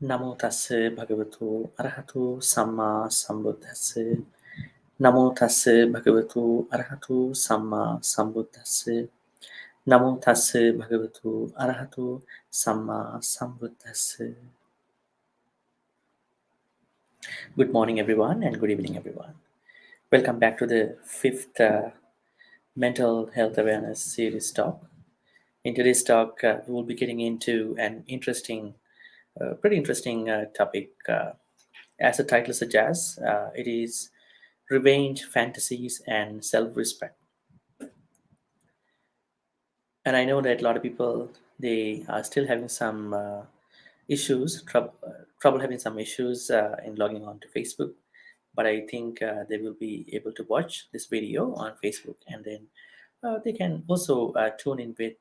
Namo tassa bhagavato arahato samma sambuddhassa. Namo tassa bhagavato arahato samma sambuddhassa. Namo tassa bhagavato arahato samma sambuddhassa. Good morning, everyone, and good evening, everyone. Welcome back to the fifth Mental Health Awareness series talk. In today's talk, we will be getting into an pretty interesting topic. As the title suggests, it is revenge, fantasies, and self-respect. And I know that a lot of people, they are still having some trouble having some issues in logging on to Facebook. But I think they will be able to watch this video on Facebook, and then they can also tune in with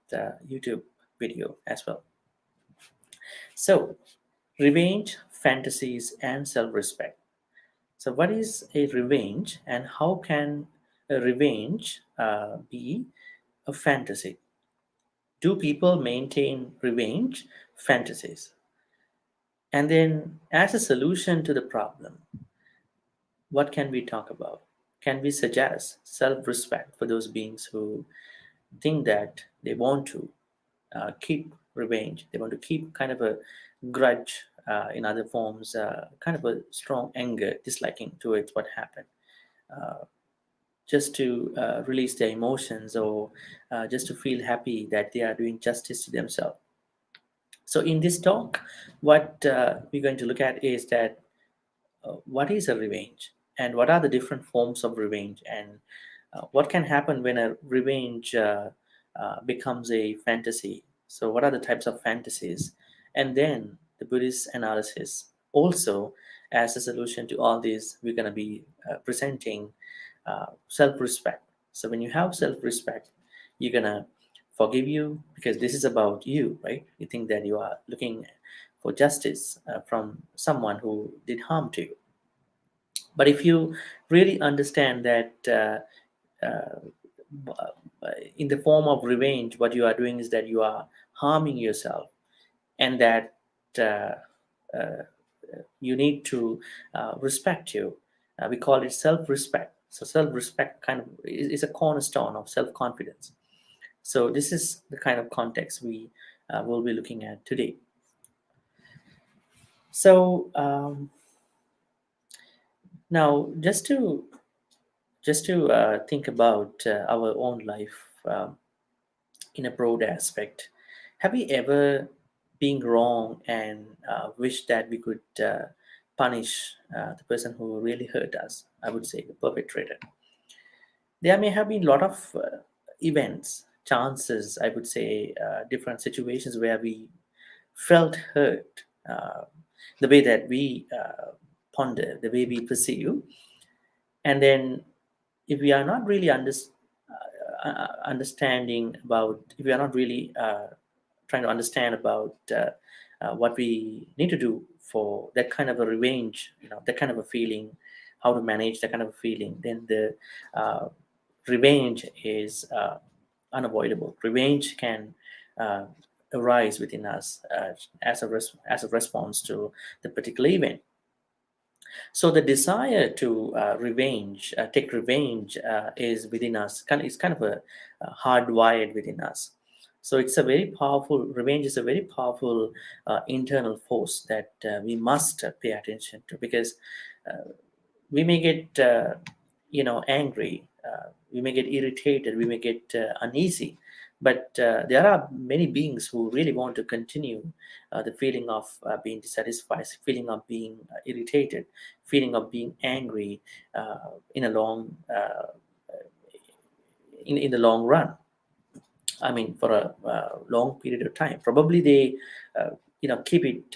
YouTube video as well. So, revenge, fantasies, and self-respect. So, what is a revenge, and how can a revenge be a fantasy? Do people maintain revenge fantasies? And then, as a solution to the problem, what can we talk about? Can we suggest self respect for those beings who think that they want to keep revenge? They want to keep kind of a grudge in other forms, kind of a strong anger, disliking towards what happened, uh, just to release their emotions, or just to feel happy that they are doing justice to themselves. So, in this talk, what we're going to look at is that what is a revenge, and what are the different forms of revenge, and what can happen when a revenge becomes a fantasy. So, what are the types of fantasies? And then the Buddhist analysis. Also, as a solution to all this, we're going to be presenting self respect. So, when you have self respect, you're going to forgive you, because this is about you, right? You think that you are looking for justice from someone who did harm to you. But if you really understand that in the form of revenge, what you are doing is that you are harming yourself, and that uh, uh, you need to respect you. We call it self-respect. So self-respect kind of is a cornerstone of self-confidence. So this is the kind of context we will be looking at today. So now, just to think about our own life in a broad aspect, have we ever been wrong and wished that we could punish the person who really hurt us? I would say the perpetrator. There may have been a lot of events, chances, I would say, different situations where we felt hurt, the way that we ponder, the way we perceive. And then, if we are not really understanding about, if we are not really trying to understand about what we need to do for that kind of a revenge, that kind of a feeling, how to manage that kind of a feeling, then the uh, revenge is unavoidable. Revenge can uh, arise within us as a response to the particular event. So the desire to take revenge, is within us. It's kind of a hardwired within us. So it's a very powerful. Revenge is a very powerful internal force that we must pay attention to, because we may get angry, we may get irritated, we may get uneasy, but there are many beings who really want to continue the feeling of being dissatisfied, feeling of being irritated, feeling of being angry in a long in the long run. I mean, for a long period of time. Probably they keep it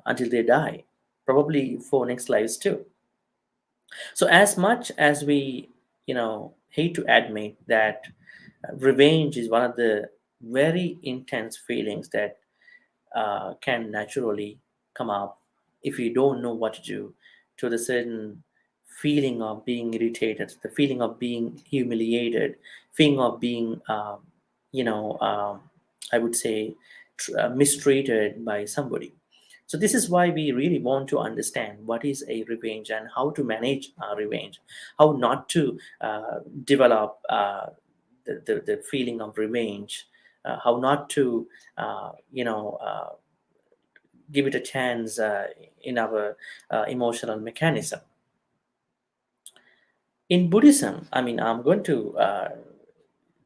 until they die, probably for next lives too. So, as much as we, hate to admit that revenge is one of the very intense feelings that can naturally come up if you don't know what to do, to the certain feeling of being irritated, the feeling of being humiliated, feeling of being, you know, um, I would say, mistreated by somebody. So this is why we really want to understand what is a revenge and how to manage our revenge, how not to develop the feeling of revenge, how not to give it a chance in our emotional mechanism. In Buddhism, I mean, I'm going to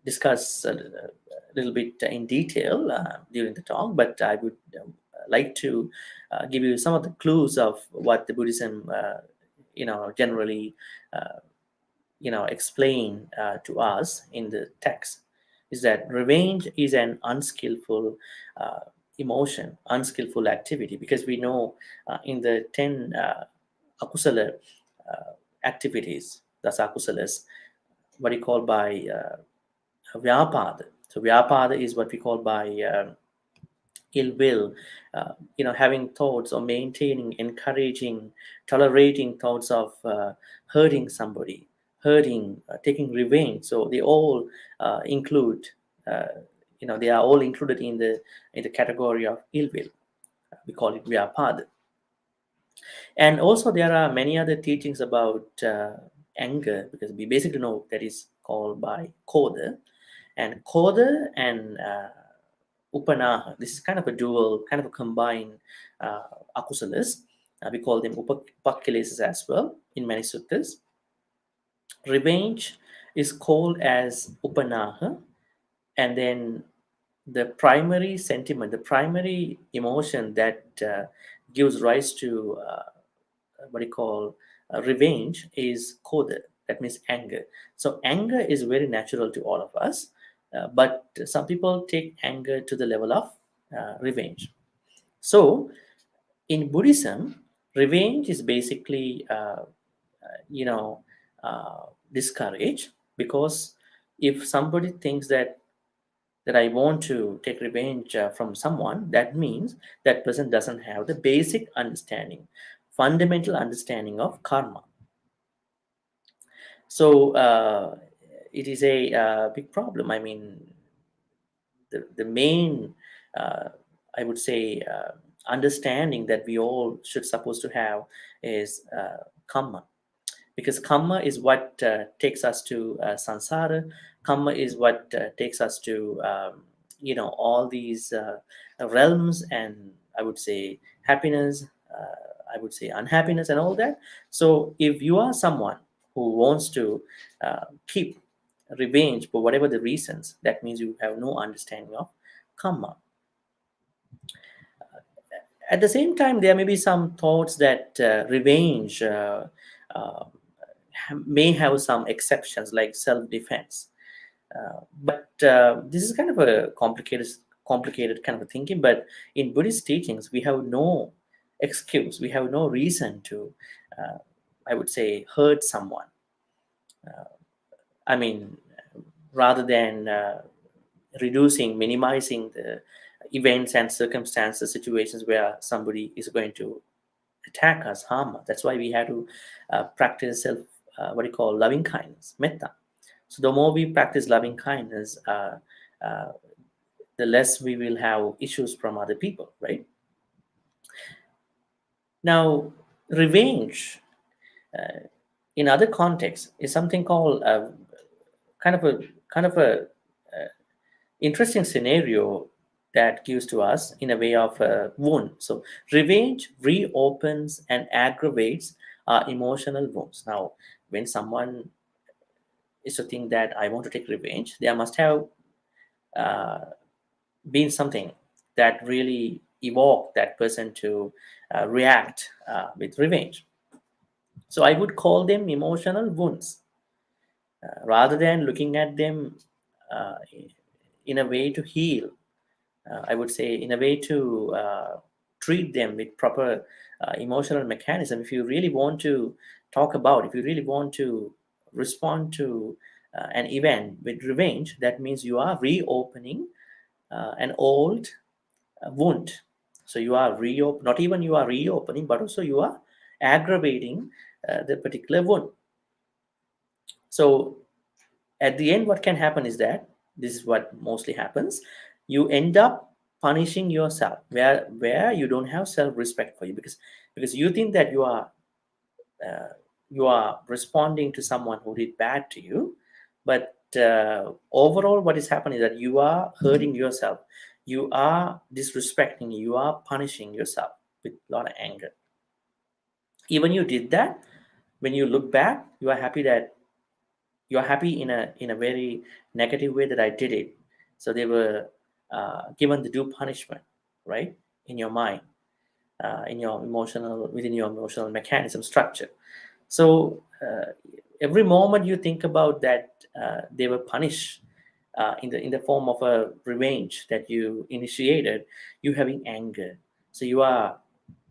discuss a little bit in detail during the talk, but I would like to give you some of the clues of what the Buddhism, generally, uh, explain to us in the text. Is that revenge is an unskillful uh, emotion, unskillful activity, because we know in the 10 akusala uh, activities, that's akusalas, what you call by vyapada. So vyapada is what we call by ill will, having thoughts or maintaining, encouraging, tolerating thoughts of hurting somebody, hurting, taking revenge. So they all include, they are all included in the category of ill will. We call it vyapada. And also there are many other teachings about anger, because we basically know that is called by koda, and koda and upanaha. This is kind of a dual, kind of a combined akusalas. We call them upakilesas as well in many suttas. Revenge is called as upanaha, and then the primary sentiment, the primary emotion that gives rise to what you call revenge is koda. That means anger. So anger is very natural to all of us, but some people take anger to the level of revenge. So in Buddhism, revenge is basically you know discouraged, because if somebody thinks that I want to take revenge from someone, that means that person doesn't have the basic understanding, fundamental understanding of karma. So it is a big problem. I mean, the main, uh, I would say, understanding that we all should supposed to have is karma, because karma is what takes us to sansara. Karma is what takes us to all these realms, and I would say happiness, I would say unhappiness, and all that. So if you are someone who wants to keep revenge for whatever the reasons, that means you have no understanding of karma. At the same time, there may be some thoughts that revenge uh, may have some exceptions, like self-defense. But this is kind of a complicated kind of a thinking. But in Buddhist teachings, we have no excuse, we have no reason to, uh, I would say, hurt someone. I mean, rather than minimizing the events and circumstances, situations where somebody is going to attack us, harm us. That's why we have to practice what you call loving kindness, metta. So the more we practice loving kindness, uh, the less we will have issues from other people, right? Now, revenge in other contexts is something called kind of a kind of a interesting scenario that gives to us in a way of a wound. So revenge reopens and aggravates our emotional wounds. Now, when someone is to think that I want to take revenge, there must have uh, been something that really evoked that person to react with revenge. So I would call them emotional wounds, rather than looking at them uh, in a way to heal. I would say in a way to treat them with proper emotional mechanism. If you really want to talk about, if you really want to respond to an event with revenge, that means you are reopening an old wound. So you are not even you are reopening, but also you are aggravating the particular wound. So at the end, what can happen is that this is what mostly happens. You end up punishing yourself, where you don't have self-respect for you, because you think that uh, you are responding to someone who did bad to you, but overall what is happening is that you are hurting yourself, you are disrespecting, you are punishing yourself with a lot of anger. Even you did that, when you look back, you are happy that you are happy in a very negative way that I did it. So they were given the due punishment, right, in your mind, in your emotional, within your emotional mechanism structure. So every moment you think about that, they were punished in the form of a revenge that you initiated, you having anger. So you are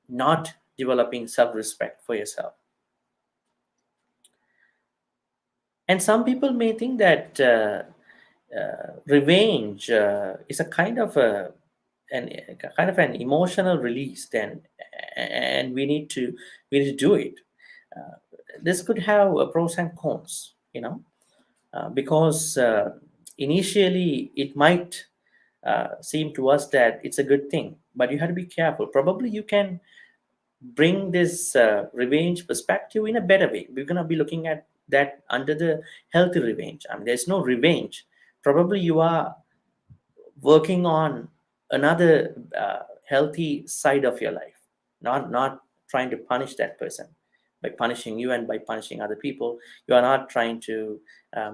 not developing self-respect for yourself. And some people may think that revenge is a kind of an emotional release. Then, and we need to do it. Uh, this could have pros and cons, because initially it might seem to us that it's a good thing, but you have to be careful. Probably you can bring this revenge perspective in a better way. We're going to be looking at that under the healthy revenge. I mean, there's no revenge. Probably you are working on another healthy side of your life, not trying to punish that person by punishing you and by punishing other people. You are not trying to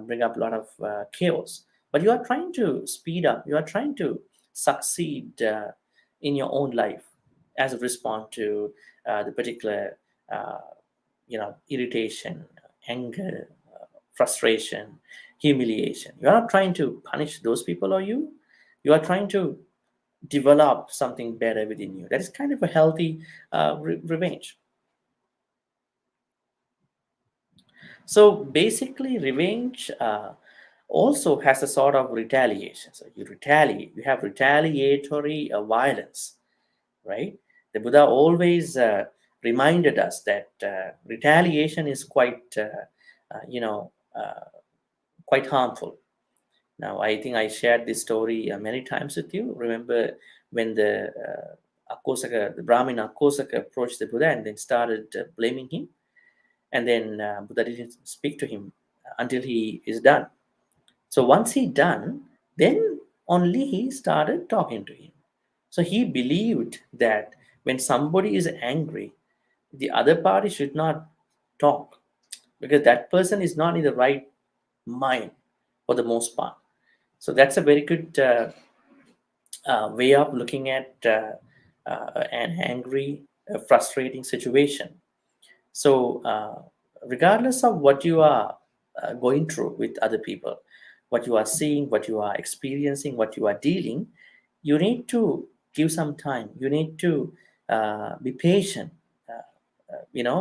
bring up a lot of chaos, but you are trying to speed up, you are trying to succeed in your own life as a response to the particular uh, irritation, anger, frustration, humiliation. You are not trying to punish those people or you are trying to develop something better within you. That is kind of a healthy revenge. So basically, revenge also has a sort of retaliation. So you retaliate, you have retaliatory violence, right? The Buddha always reminded us that retaliation is quite harmful. Now, I think I shared this story many times with you. Remember when the Brahmin Akosaka approached the Buddha and then started blaming him, and then Buddha didn't speak to him until he is done. So once he done, then only he started talking to him. So he believed that when somebody is angry, the other party should not talk because that person is not in the right mind for the most part. So that's a very good way of looking at an angry, frustrating situation. So, regardless of what you are going through with other people, what you are seeing, what you are experiencing, what you are dealing, you need to give some time. You need to be patient,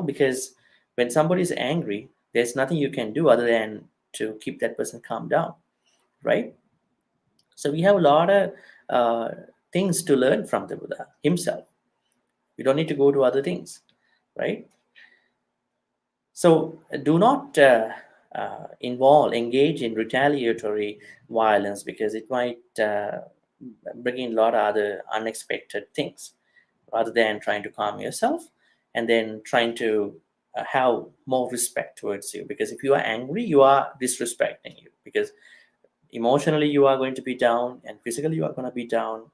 because when somebody is angry, there's nothing you can do other than to keep that person calm down, right? So we have a lot of uh, things to learn from the Buddha himself. We don't need to go to other things, right? So do not engage in retaliatory violence because it might bring in a lot of other unexpected things rather than trying to calm yourself and then trying to have more respect towards you. Because if you are angry, you are disrespecting you because emotionally you are going to be down and physically you are going to be down,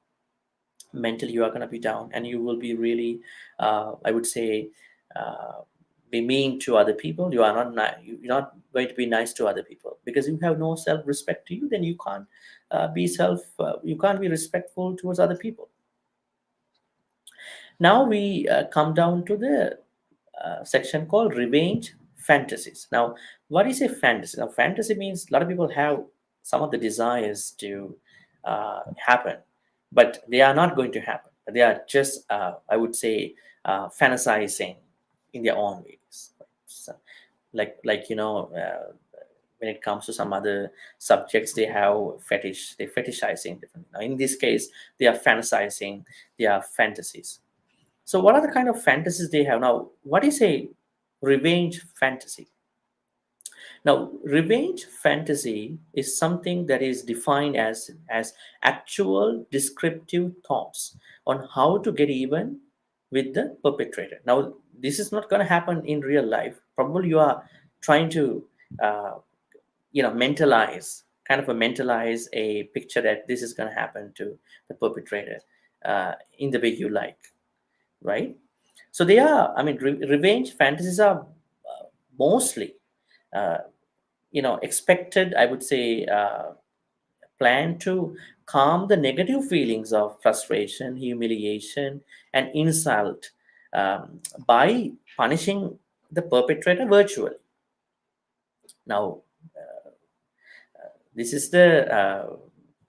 mentally you are going to be down, and you will be really I would say uh, be mean to other people. You are not you're not going to be nice to other people because you have no self-respect to you. Then you can't you can't be respectful towards other people. Now we come down to the section called revenge fantasies. Now, what is a fantasy? Now, fantasy means a lot of people have some of the desires to happen, but they are not going to happen. They are just, I would say, fantasizing in their own ways. So, when it comes to some other subjects, they have fetish. They fetishizing different. Now, in this case, they are fantasizing. They are fantasies. So, what are the kind of fantasies they have now? What is a revenge fantasy? Now, revenge fantasy is something that is defined as actual descriptive thoughts on how to get even with the perpetrator. Now, this is not going to happen in real life. Probably you are trying to, uh, mentalize a picture that this is going to happen to the perpetrator in the way you like, right? So they are. I mean, revenge fantasies are mostly. Uh, expected, I would say, plan to calm the negative feelings of frustration, humiliation, and insult by punishing the perpetrator virtually. Now, this is the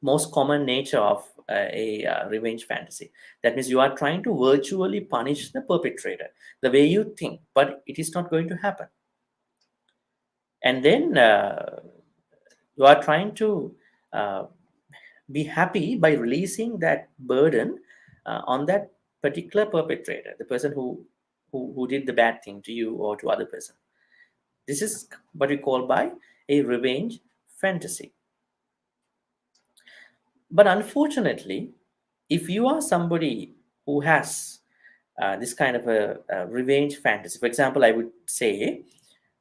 most common nature of a revenge fantasy. That means you are trying to virtually punish the perpetrator the way you think, but it is not going to happen. And then you are trying to uh, be happy by releasing that burden on that particular perpetrator, the person who did the bad thing to you or to other person. This is what we call by a revenge fantasy. But unfortunately, if you are somebody who has this kind of a revenge fantasy, for example, I would say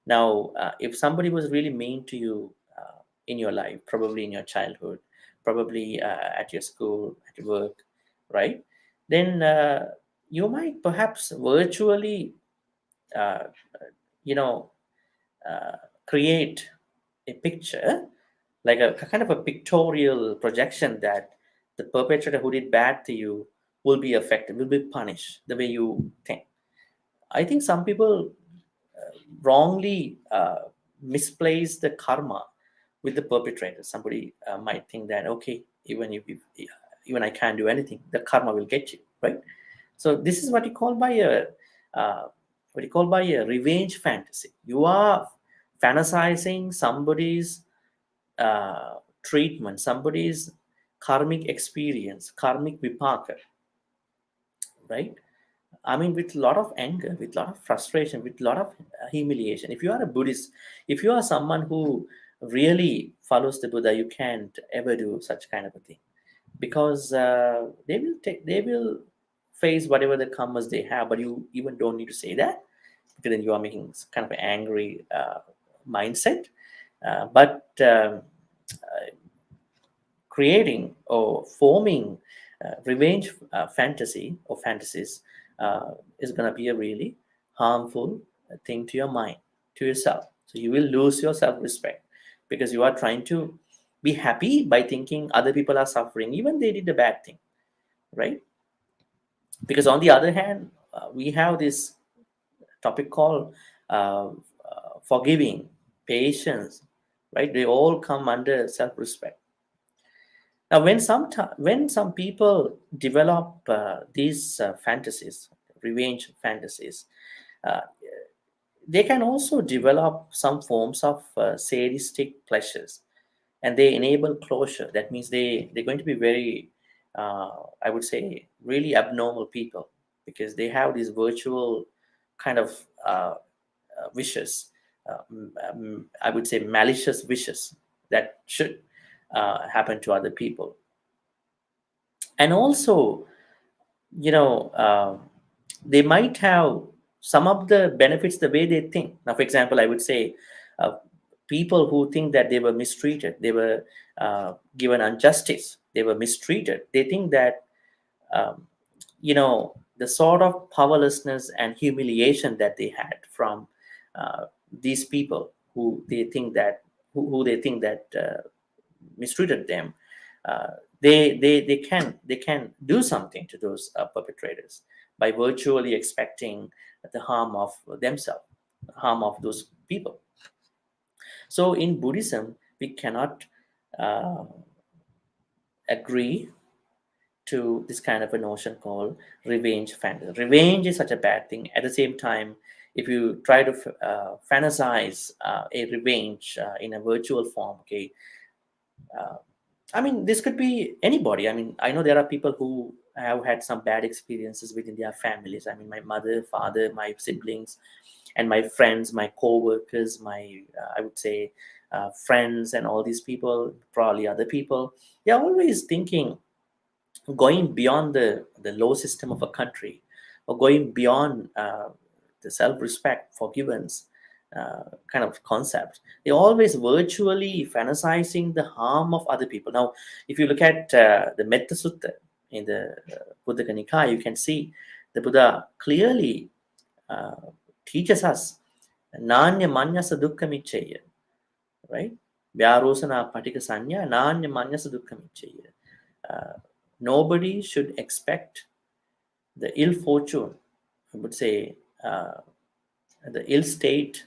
now, if somebody was really mean to you in your life, probably in your childhood, probably at your school, at work, right? Then you might perhaps virtually, uh, you know, uh, create a picture, like a kind of a pictorial projection that the perpetrator who did bad to you will be affected, will be punished the way you think. I think some people wrongly misplace the karma with the perpetrator. Somebody might think that okay, even I can't do anything, the karma will get you, right? So this is what you call by a revenge fantasy. You are fantasizing somebody's treatment, somebody's karmic experience, karmic vipaka, right? I mean, with a lot of anger, with a lot of frustration, with a lot of humiliation. If you are a Buddhist, if you are someone who really follows the Buddha, you can't ever do such kind of a thing because they will face whatever the karmas they have, but you even don't need to say that because then you are making kind of an angry mindset. But creating or forming revenge fantasy or fantasies is going to be a really harmful thing to your mind, to yourself. So you will lose your self-respect because you are trying to be happy by thinking other people are suffering, even they did a bad thing, right? Because on the other hand, we have this topic called forgiving, patience, right? They all come under self-respect. Now, when some people develop these fantasies, revenge fantasies, uh, they can also develop some forms of sadistic pleasures, and they enable closure. That means they're going to be very, I would say, really abnormal people because they have these virtual kind of wishes. I would say malicious wishes that should happen to other people, and also they might have some of the benefits the way they think. Now, for example, I would say uh, people who think that they were mistreated, they were given injustice, they were mistreated, they think that um, the sort of powerlessness and humiliation that they had from these people who they think that mistreated them, uh, they can do something to those perpetrators by virtually expecting the harm of themselves, harm of those people. So in Buddhism, we cannot uh, agree to this kind of a notion called revenge fantasy. Revenge is such a bad thing. At the same time, if you try to fantasize a revenge in a virtual form, okay, I mean, this could be anybody. I mean, I know there are people who have had some bad experiences within their families. I mean, my mother, father, my siblings, and my friends, my co-workers, my I would say friends, and all these people, probably other people. They are always thinking, going beyond the law system of a country, or going beyond the self-respect, forgiveness kind of concept. They're always virtually fantasizing the harm of other people. Now, if you look at the Metta Sutta in the Buddhika Nikaya, you can see the Buddha clearly uh, teaches us Nanya Manyasa Dukkha, right? Vyarosana Patika Sanya, Nanya Manyasa Dukkha. Uh, Nobody should expect the ill fortune, I would say, the ill state.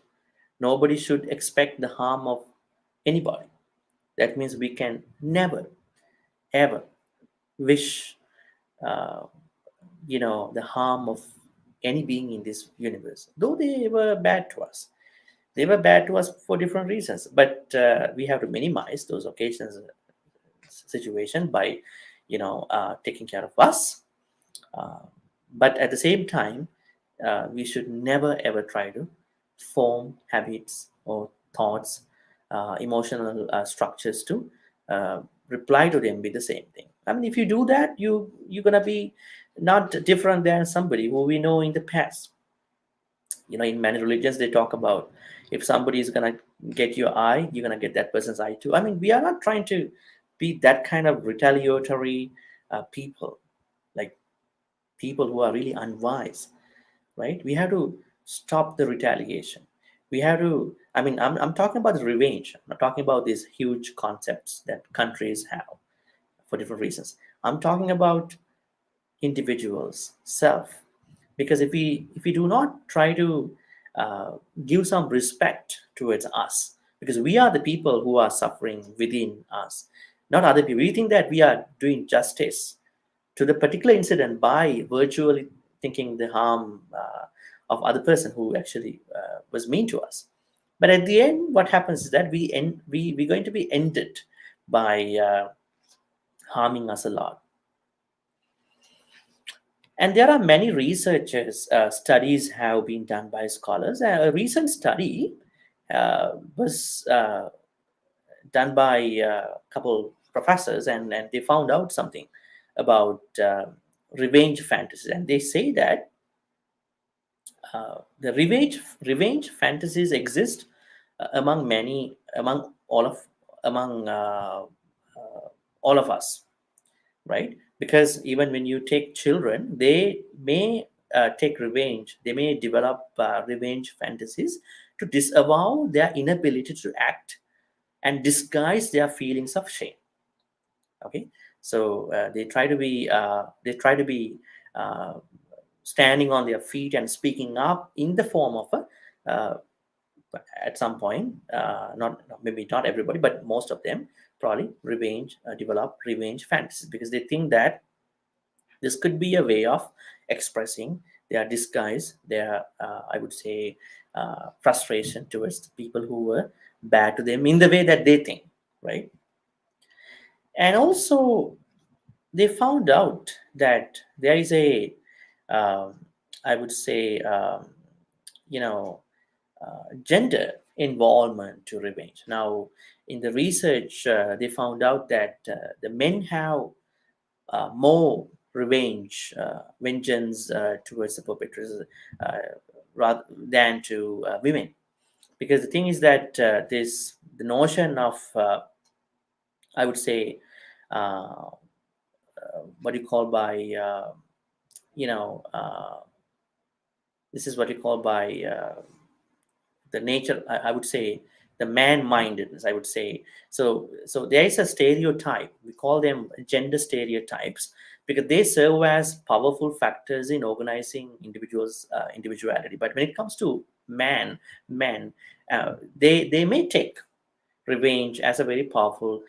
Nobody should expect the harm of anybody. That means we can never, ever wish, uh, the harm of any being in this universe, though they were bad to us. They were bad to us for different reasons, but we have to minimize those occasions, situation by, taking care of us. Uh, but at the same time, we should never ever try to form habits or thoughts, emotional structures to uh, reply to them with the same thing. I mean, if you do that, you're gonna be not different than somebody who we know in the past. In many religions they talk about, if somebody is gonna get your eye, you're gonna get that person's eye too. I mean, we are not trying to be that kind of retaliatory people, like people who are really unwise, right? We have to stop the retaliation. We have to, I mean, I'm talking about the revenge. I'm not talking about these huge concepts that countries have for different reasons. I'm talking about individuals, self. Because if we do not try to uh, give some respect towards us, because we are the people who are suffering within us, not other people. We think that we are doing justice to the particular incident by virtually thinking the harm of other person who actually was mean to us. But at the end, what happens is that we're going to be ended by harming us a lot. And there are many researchers, studies have been done by scholars. A recent study was done by a couple professors, and they found out something about revenge fantasies. And they say that the revenge fantasies exist among all of us, right? Because even when you take children, they may take revenge. They may develop revenge fantasies to disavow their inability to act and disguise their feelings of shame. Okay, so they try to be uh, standing on their feet and speaking up in the form of a at some point, not maybe not everybody, but most of them probably develop revenge fantasies, because they think that this could be a way of expressing their disguise, their, I would say, frustration towards the people who were bad to them in the way that they think, right? And also, they found out that there is a, um, I would say, you know, gender involvement to revenge. Now, in the research, they found out that the men have more revenge, vengeance towards the perpetrators uh, rather than to women. Because the thing is that the notion of, I would say, uh, what you call by, you know, this is what you call by the nature, I would say, the man-mindedness, I would say. So there is a stereotype, we call them gender stereotypes, because they serve as powerful factors in organizing individuals individuality. But when it comes to men, they may take revenge as a very powerful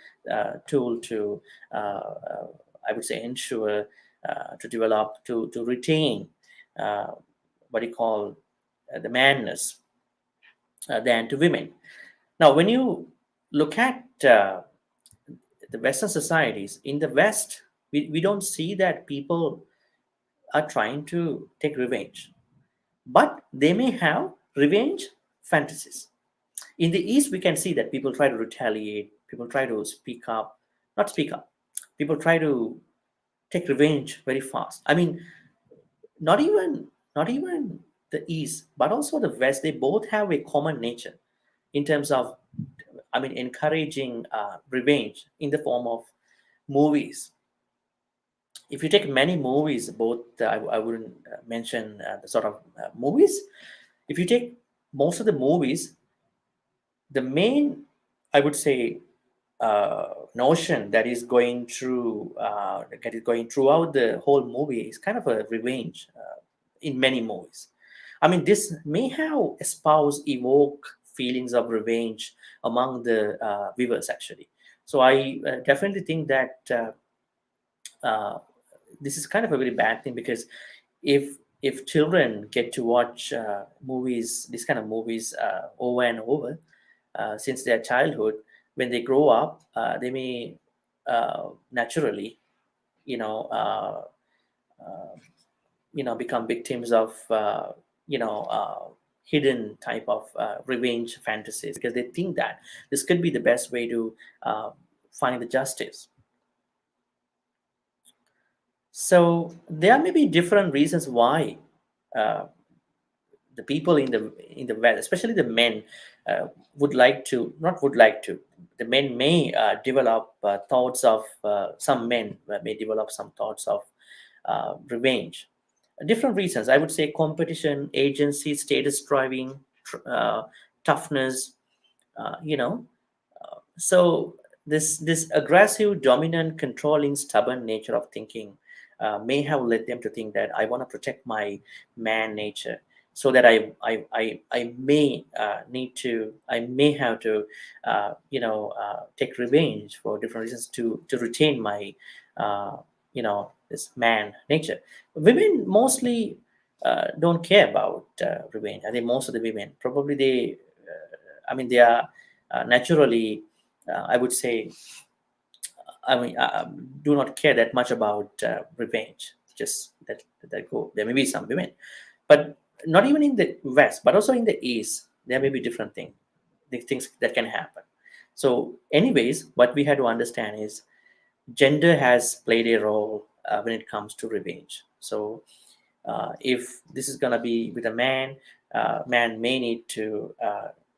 tool to, I would say, ensure, to develop, to retain, uh, what you call, the manness, than to women. Now, when you look at the Western societies, in the West, we don't see that people are trying to take revenge, but they may have revenge fantasies. In the East, we can see that people try to retaliate, people try to speak up, not speak up, people try to take revenge very fast. I mean, not even the East, but also the West, they both have a common nature in terms of, I mean, encouraging revenge in the form of movies. If you take many movies, both I wouldn't mention the sort of movies. If you take most of the movies, the main, I would say, notion that is going throughout the whole movie is kind of a revenge in many movies. I mean, this may have evoke feelings of revenge among the viewers actually. So I definitely think that uh, this is kind of a very bad thing, because if children get to watch movies, these kind of movies over and over since their childhood, when they grow up, they may naturally, you know, uh, uh, become victims of hidden type of revenge fantasies, because they think that this could be the best way to find the justice. So there may be different reasons why uh, the people in the West, especially the men, would like to not would like to. The men may develop thoughts of some men may develop some thoughts of revenge. Different reasons, I would say: competition, agency, status driving, toughness. You know, so this aggressive, dominant, controlling, stubborn nature of thinking may have led them to think that I want to protect my man nature, so that I may I may have to take revenge for different reasons to retain my this man nature. Women mostly don't care about revenge. I think most of the women probably I mean, they are naturally, I would say, I mean, do not care that much about revenge. Just that go. There may be some women, but not even in the West, but also in the East, there may be different the things that can happen. So, anyways, what we had to understand is gender has played a role when it comes to revenge. So, if this is going to be with a man, man may need to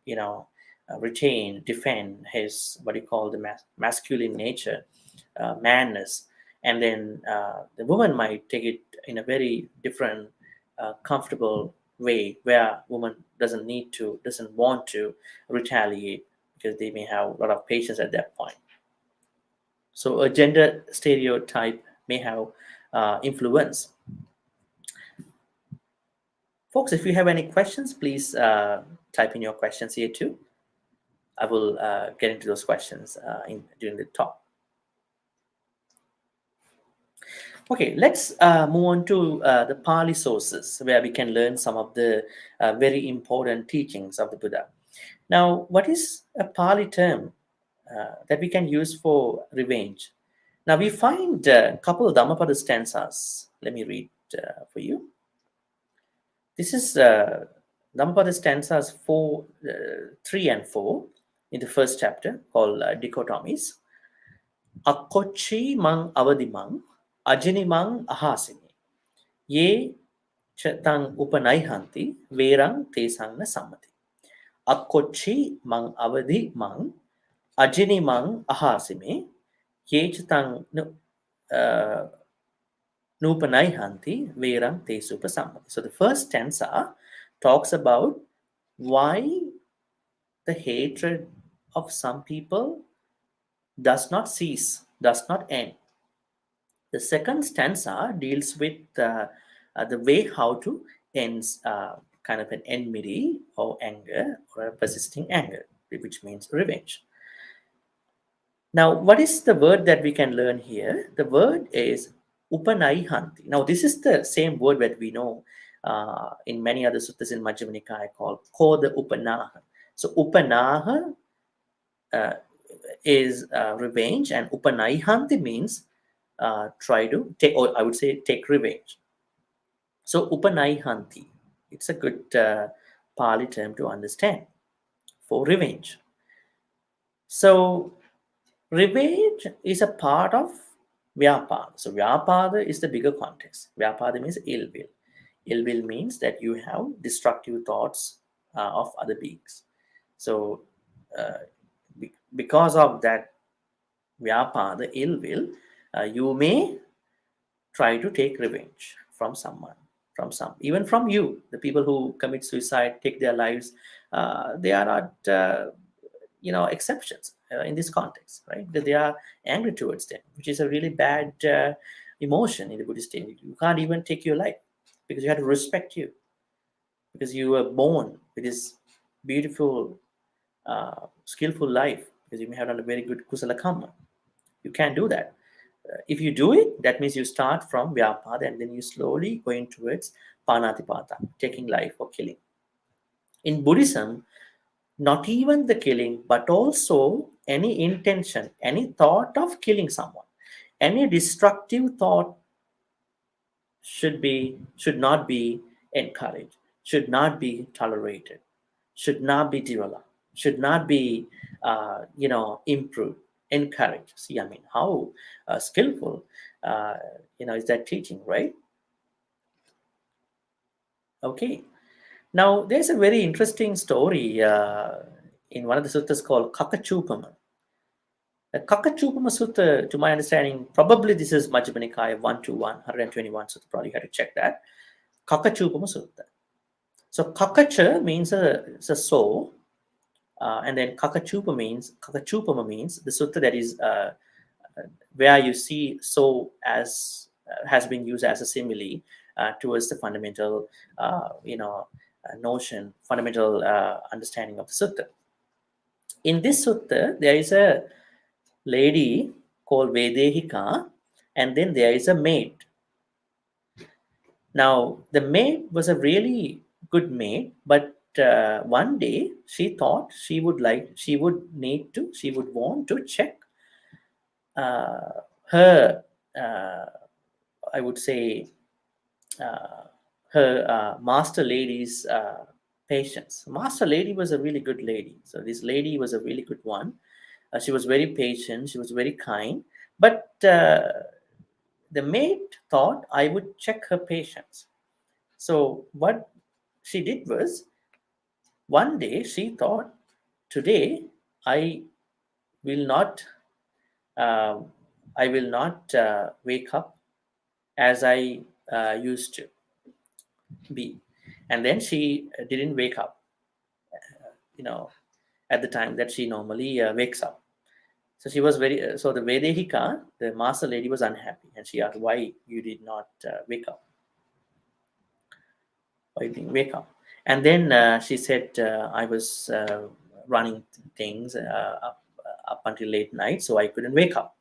you know retain, defend his what you call the masculine nature, manness, and then the woman might take it in a very different, comfortable way, where woman doesn't want to retaliate, because they may have a lot of patience at that point. So a gender stereotype may have influence. Folks, if you have any questions, please type in your questions here too. I will get into those questions during the talk. Okay, let's move on to the Pali sources, where we can learn some of the very important teachings of the Buddha. Now, what is a Pali term that we can use for revenge? Now, we find a couple of Dhammapada stanzas. Let me read for you. This is Dhammapada stanzas 3 and 4 in the first chapter, called Dichotomies. Akkochi mang avadimang, ajinimang ahasimi. Ye chatang upanaihanti, verang tesang na sammati. Akkochi mang avadimang, ajinimang ahasimi. Ye chatang nupanaihanti, verang tesu prasammati. So the first stanza talks about why the hatred of some people does not cease, does not end. The second stanza deals with the way how to end kind of an enmity or anger, or a persisting anger, which means revenge. Now, what is the word that we can learn here? The word is upanaihanti. Now, this is the same word that we know in many other suttas in Majjhima Nikaya called koda upanaha. So, upanaha is revenge, and upanaihanti means try to take, or I would say take revenge. So upanaihanti, it's a good Pali term to understand for revenge. So revenge is a part of vyapada. So vyapada is the bigger context. Vyapada means ill will. Ill will means that you have destructive thoughts of other beings. So because of that vyapada, ill will, you may try to take revenge from someone, from some, even from you. The people who commit suicide, take their lives, they are not exceptions in this context, right? That they are angry towards them, which is a really bad emotion in the Buddhist state. You can't even take your life because you have to respect you, because you were born with this beautiful skillful life, because you may have done a very good kusala karma. You can't do that. If you do it, that means you start from vyapada and then you slowly going towards panatipata, taking life or killing. In Buddhism, not even the killing, but also any intention, any thought of killing someone, any destructive thought should not be encouraged, should not be tolerated, should not be developed, should not be improved, encouraged. See, I mean, how skillful is that teaching, right? Okay. Now, there's a very interesting story in one of the suttas called Kakachupama. The Kakachupama Sutta, to my understanding, probably this is Majjhima Nikaya 121, 121 Sutta, probably had to check that. Kakachupama Sutta. So Kakacha means it's a soul, and then Kakachupama means the sutta that is where you see soul as has been used as a simile towards the fundamental, notion, fundamental understanding of the sutta. In this sutta, there is a lady called Vedehika, and then there is a maid. Now, the maid was a really good maid, but one day she thought she would want to check her, I would say, uh, her master lady's patience. Master lady was a really good lady. So this lady was a really good one. She was very patient. She was very kind. But the maid thought I would check her patience. So what she did was, one day she thought, today I will not, uh, wake up as I used to be, and then she didn't wake up, you know, at the time that she normally wakes up. So she was very. So the Vedehika, the master lady, was unhappy, and she asked, "Why you did not wake up? Why you didn't wake up?" And then she said, "I was running things up until late night, so I couldn't wake up."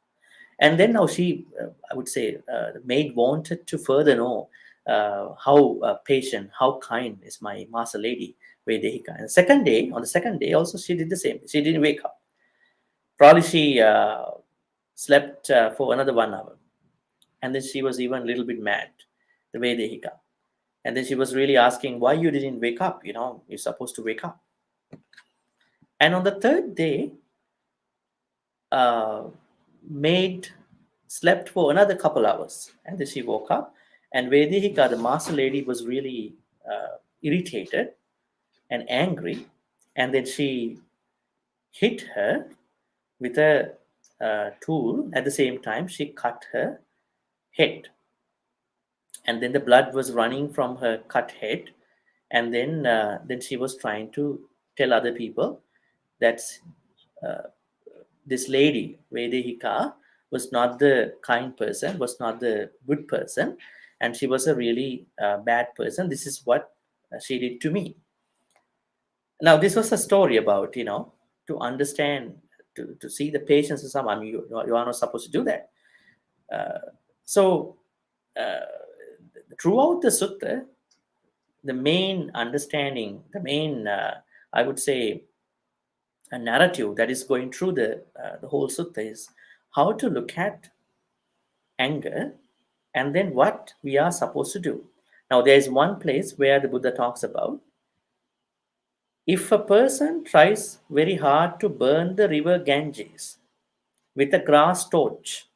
And then now she, I would say, the maid wanted to further know how patient, how kind is my master lady, Vedehika. And on the second day, also she did the same. She didn't wake up. Probably she slept for another 1 hour. And then she was even a little bit mad, the Vedehika. And then she was really asking, why you didn't wake up? You're supposed to wake up. And on the third day, uh, maid slept for another couple hours, and then she woke up. And Vedehika, the master lady, was really irritated and angry, and then she hit her with a tool. At the same time, she cut her head, and then the blood was running from her cut head. And then she was trying to tell other people that uh, this lady Vedehika was not the kind person, was not the good person, and she was a really bad person. This is what she did to me. Now, this was a story about, to understand, to see the patience of someone. You are not supposed to do that. So, uh, throughout the sutta, the main understanding, the main, I would say, a narrative that is going through the whole sutta is how to look at anger and then what we are supposed to do. Now, there is one place where the Buddha talks about if a person tries very hard to burn the river Ganges with a grass torch,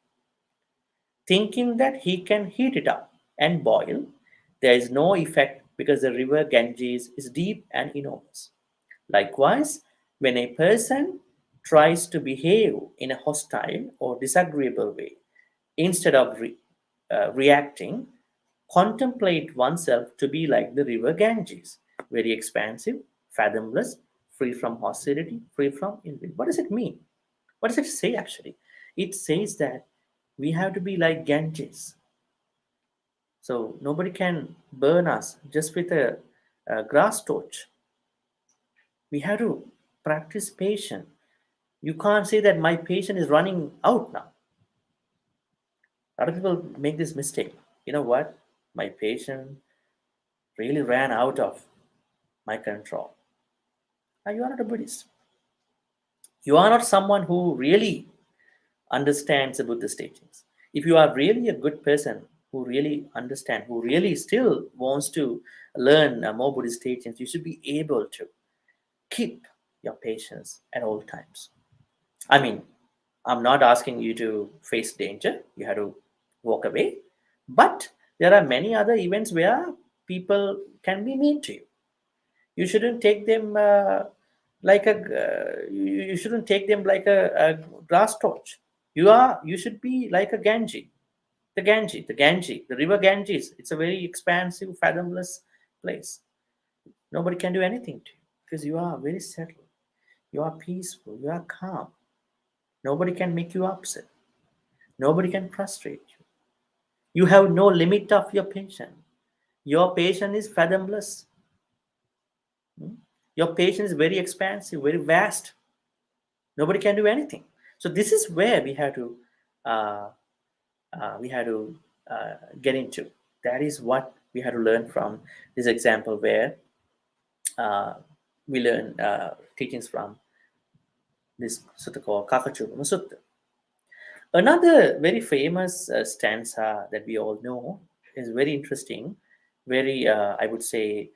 thinking that he can heat it up and boil, there is no effect because the river Ganges is deep and enormous. Likewise, when a person tries to behave in a hostile or disagreeable way, instead of reacting, contemplate oneself to be like the river Ganges, very expansive, fathomless, free from hostility, free from envy. What does it mean? What does it say actually? It says that we have to be like Ganges. So nobody can burn us just with a grass torch. We have to practice patience. You can't say that my patience is running out now. A lot of people make this mistake. You know what? My patience really ran out of my control. Now, you are not a Buddhist. You are not someone who really understands the Buddhist teachings. If you are really a good person who really understands, who really still wants to learn more Buddhist teachings, you should be able to keep your patience at all times. I mean, I'm not asking you to face danger, you have to walk away. But there are many other events where people can be mean to you. You shouldn't take them you shouldn't take them like a grass torch. You should be like a Ganges. The river Ganges. It's a very expansive, fathomless place. Nobody can do anything to you because you are very settled. You are peaceful. You are calm. Nobody can make you upset. Nobody can frustrate you. You have no limit of your patience. Your patience is fathomless. Hmm? Your patience is very expansive, very vast. Nobody can do anything. So this is where uh, we had to get into. That is what we had to learn from this example where uh, we learn teachings from this sutta called Kakachupama Sutta. Another very famous stanza that we all know is very interesting, very, I would say,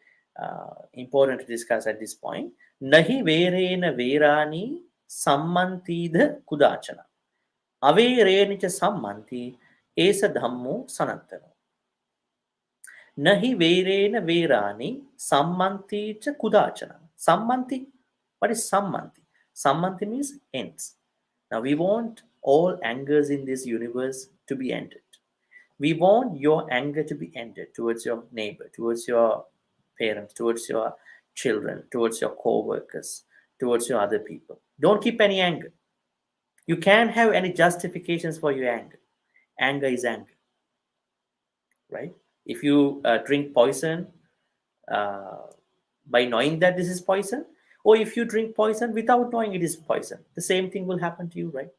important to discuss at this point. Nahi verena verani sammantida kudachana. Avereni cha sammanti esa dhammo sanantano. Nahi verena verani sammanti cha kudachana. Sammanti, what is sammanti? Sammanti means ends. Now we want all angers in this universe to be ended. We want your anger to be ended towards your neighbor, towards your parents, towards your children, towards your co-workers, towards your other people. Don't keep any anger. You can't have any justifications for your anger. Anger is anger, right? If you drink poison uh, by knowing that this is poison, or if you drink poison without knowing it is poison, the same thing will happen to you, right?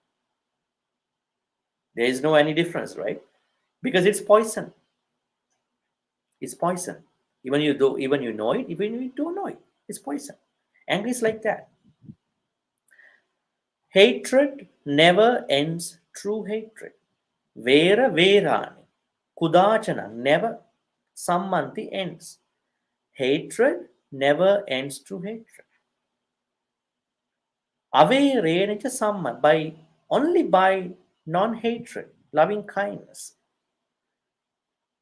There is no any difference, right? Because it's poison. It's poison. Even you know it, even you don't know it, it's poison. Anger is like that. Hatred never ends true hatred. Vera verani. Kudachana never. Sammanti ends. Hatred never ends true hatred. Averenicha samman by only by non-hatred, loving kindness,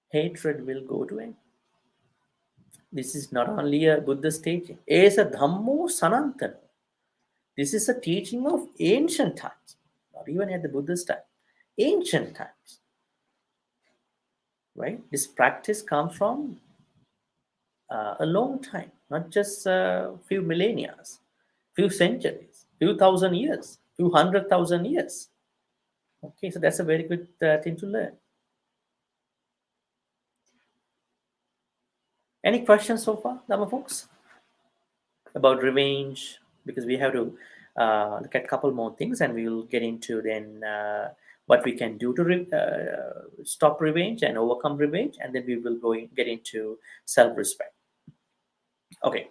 hatred will go to end. This is not only a Buddhist teaching. It's a Dhammo Sanantana. This is a teaching of ancient times, not even at the Buddhist time. Ancient times, right? This practice comes from a long time, not just a few millennia, few centuries, few thousand years, few 100,000 years. Okay, so that's a very good thing to learn. Any questions so far, Dhamma folks, about revenge? Because we have to look at a couple more things, and we will get into then what we can do to stop revenge and overcome revenge, and then we will get into self-respect. Okay.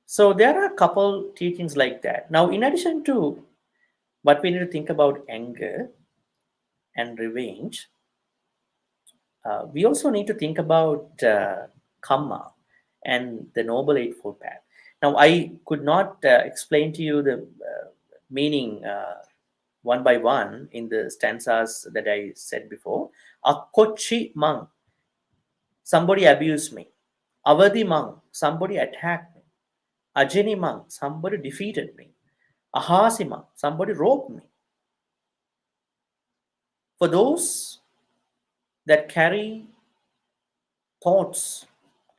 So there are a couple teachings like that. Now, in addition to what we need to think about anger and revenge, we also need to think about karma and the Noble Eightfold Path. Now, I could not explain to you the meaning one by one in the stanzas that I said before. Akochi Mang, somebody abused me. Avadi Mang, somebody attacked me. Ajini Mang, somebody defeated me. Ahasi Mang, somebody robbed me. For those that carry thoughts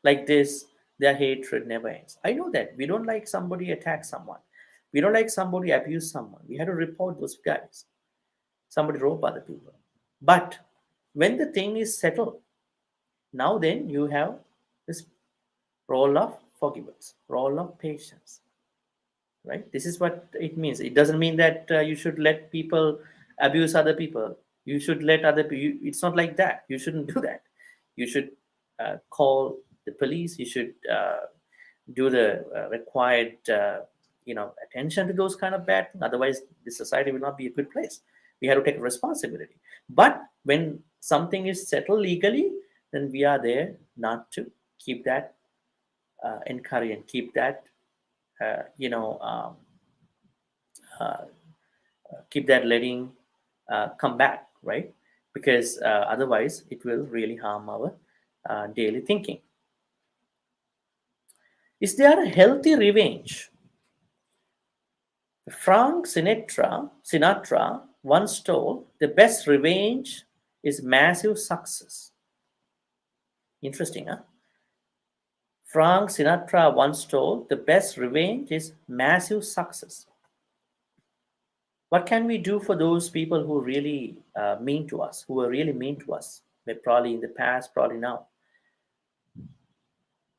like this, their hatred never ends. I know that we don't like somebody attack someone. We don't like somebody abuse someone. We had to report those guys. Somebody rob other people. But when the thing is settled, now then you have this role of forgiveness, role of patience, right? This is what it means. It doesn't mean that you should let people abuse other people. You should let other people. It's not like that. You shouldn't do that. You should call the police. You should do the required, attention to those kind of bad things. Otherwise, the society will not be a good place. We have to take responsibility. But when something is settled legally, then we are there not to keep that encourage and keep that, uh, you know, um, uh, keep that letting come back, right? Because otherwise, it will really harm our daily thinking. Is there a healthy revenge? Frank Sinatra once told, the best revenge is massive success. Interesting, huh? Frank Sinatra once told, the best revenge is massive success. What can we do for those people who really mean to us, who are really mean to us? Probably in the past, probably now.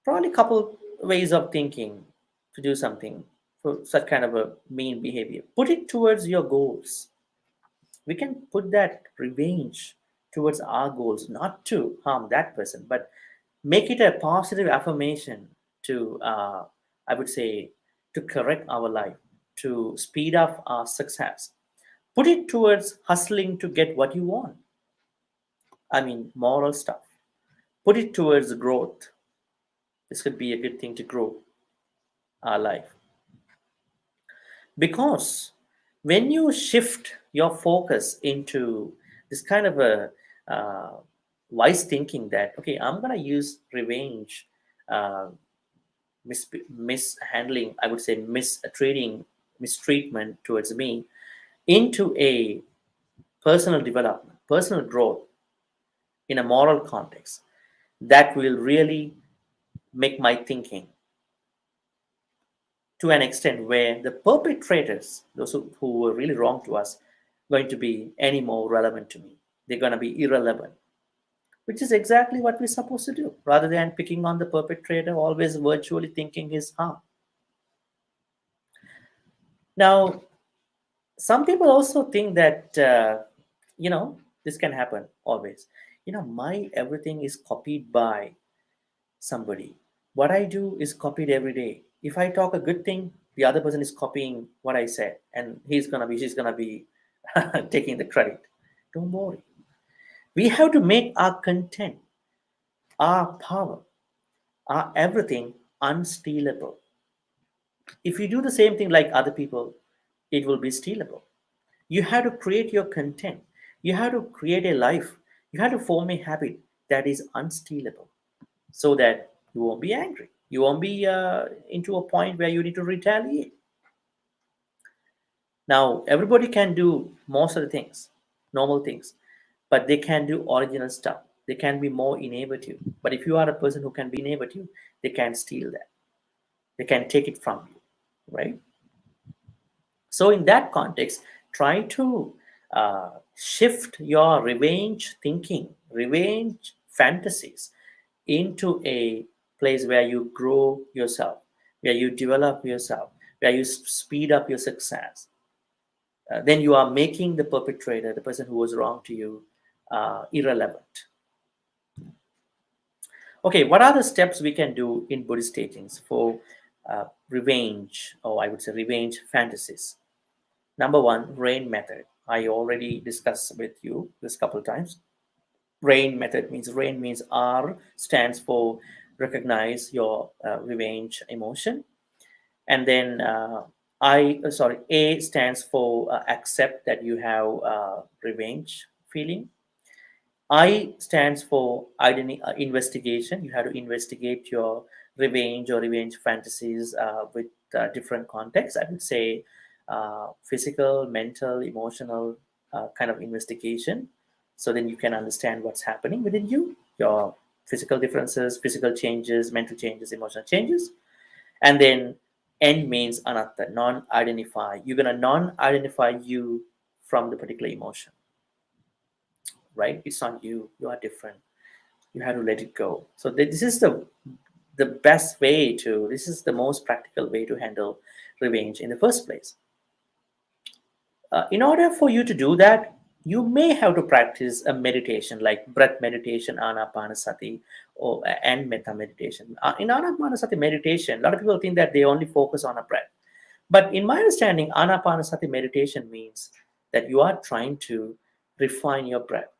Probably a couple ways of thinking to do something for such kind of a mean behavior. Put it towards your goals. We can put that revenge towards our goals, not to harm that person, but make it a positive affirmation to, I would say, to correct our life, to speed up our success. Put it towards hustling to get what you want. I mean, moral stuff. Put it towards growth. This could be a good thing to grow our life. Because when you shift your focus into this kind of a uh, wise thinking that, okay, I'm going to use revenge, uh, mishandling, I would say mistreating, mistreatment towards me into a personal development, personal growth in a moral context, that will really make my thinking to an extent where the perpetrators, those who were really wrong to us, going to be any more relevant to me. They're going to be irrelevant, which is exactly what we're supposed to do, rather than picking on the perpetrator, always virtually thinking his harm. Now, some people also think that, this can happen always. My everything is copied by somebody. What I do is copied every day. If I talk a good thing, the other person is copying what I said, and she's gonna be taking the credit. Don't worry. We have to make our content, our power, our everything unstealable. If you do the same thing like other people, it will be stealable. You have to create your content. You have to create a life. You have to form a habit that is unstealable, so that you won't be angry. You won't be into a point where you need to retaliate. Now, everybody can do most of the things, normal things, but they can do original stuff. They can be more innovative. But if you are a person who can be innovative, they can steal that. They can take it from you, right? So, in that context, try to shift your revenge thinking, revenge fantasies into a place where you grow yourself, where you develop yourself, where you speed up your success. Then you are making the perpetrator, the person who was wrong to you, irrelevant. Okay, what are the steps we can do in Buddhist teachings for revenge, or I would say revenge fantasies. Number one, rain method. I already discussed with you this couple times. Rain means R stands for recognize your revenge emotion, and then A stands for accept that you have revenge feeling. I stands for investigation. You have to investigate your revenge or revenge fantasies with different contexts. I would say physical, mental, emotional kind of investigation. So then you can understand what's happening within you, your physical differences, physical changes, mental changes, emotional changes. And then N means anatta, non-identify. You're gonna non-identify you from the particular emotion, right? It's not you. You are different. You have to let it go. So this is the best way to. This is the most practical way to handle revenge in the first place. In order for you to do that, you may have to practice a meditation like breath meditation, anapanasati, or and metta meditation. In anapanasati meditation, a lot of people think that they only focus on a breath. But in my understanding, anapanasati meditation means that you are trying to refine your breath.